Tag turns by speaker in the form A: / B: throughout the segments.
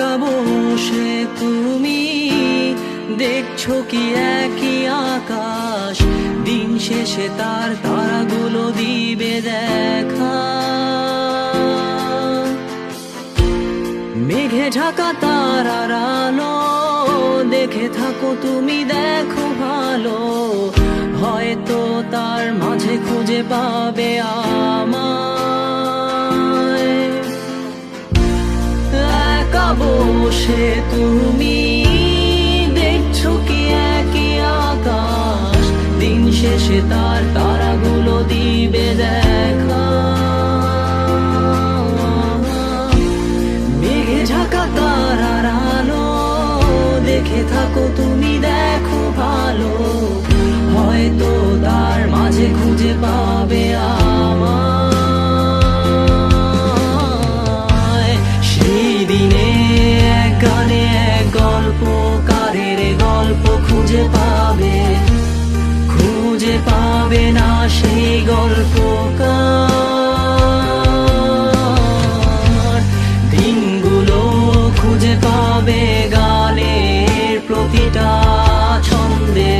A: একা বসে তুমি দেখছো কি একই আকাশ, দিন শেষে তার তারাগুলো দিবে দেখা। মেঘে ঢাকা তারার আলো দেখে থাকো তুমি, দেখো ভালো, হয়তো তার মাঝে খুঁজে পাবে আমায়। একা বসে তুমি দেখছো কি একই আকাশ, দিন শেষে তার তারাগুলো দিবে দেখা। মেঘে ঢাকা তারার আলো দেখে থাকো তুমি, দেখো ভালো, হয়তো তার মাঝে খুঁজে পাবে আমায়। সেই দিনে এক গানে এক গল্পকারের গল্প খুঁজে পাবে, খুঁজে পাবে না সেই গল্পকার। দিনগুলো খুঁজে পাবে গানের প্রতিটা ছন্দে,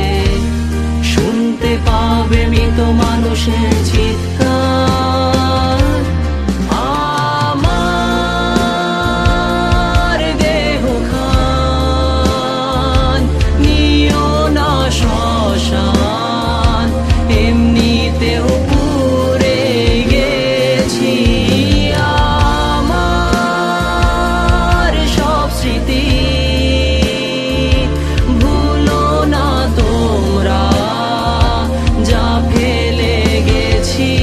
A: শুনতে পাবে মৃত মানুষের চিৎকার। আমার দেহ খান নিও না শ্মশান, এমনিতেও পুড়ে গেছি। আমার সব স্মৃতি ভুলো না তোমরা, যা ফেলে গেছি।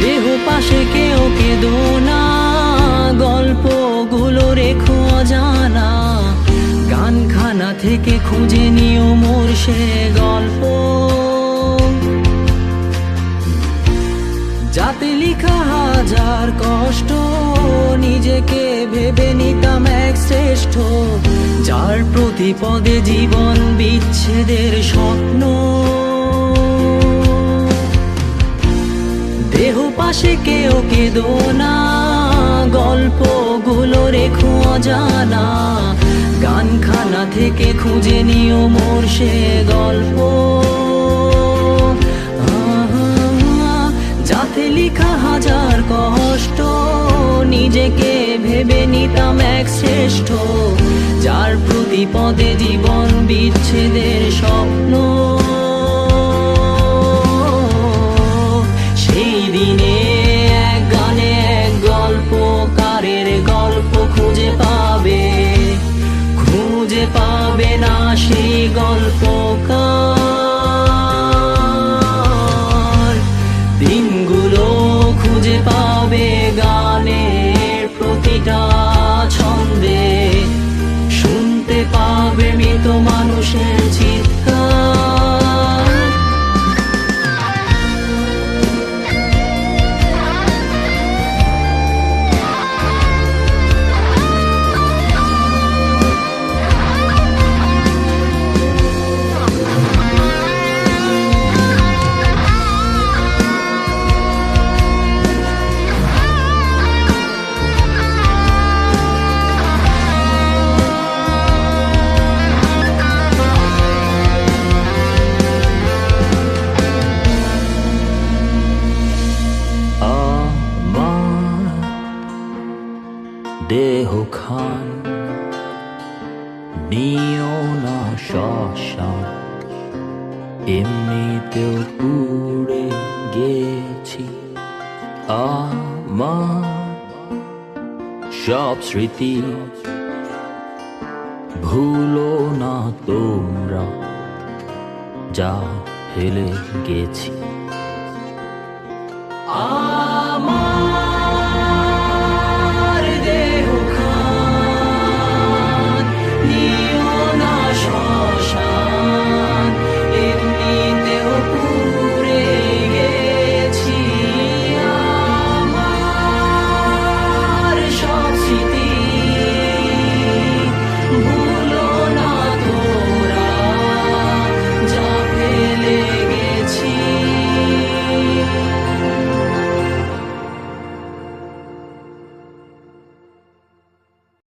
A: দেহ পাশে কেউ কেঁদো না, গল্পগুলো রেখো অজানা, গানখানা থেকে খুঁজে নিও মোর সে গল্প, যাতে লিখা হাজার কষ্ট নিজেকে ভেবে নিতাম এক শ্রেষ্ঠ, যার প্রতি পদে জীবন বিচ্ছেদের স্বপ্ন। দেহ পাশে কেউ কেঁদো না, গল্পগুলো রেখো অজানা, গানখানা থেকে খুঁজে নিও মোর সে গল্প, যাতে লিখা হাজার কষ্ট নিজেকে ভেবে নিতাম এক শ্রেষ্ঠ, যার প্রতি পদে জীবন বিচ্ছেদের স্বপ্ন। সেই দিনে এক গানে এক গল্পকারের গল্প খুঁজে পাবে, খুঁজে পাবে না সেই গল্পকার। দিনগুলো খুঁজে পাবে গানের প্রতিটা ছন্দে, শুনতে পাবে মৃত মানুষের চিৎকার। দেহ খান নিও না শ্মশান, এমনিতেও পুড়ে গেছি। আমার সব স্মৃতি ভুলো না তোমরা, যা ফেলে গেছি।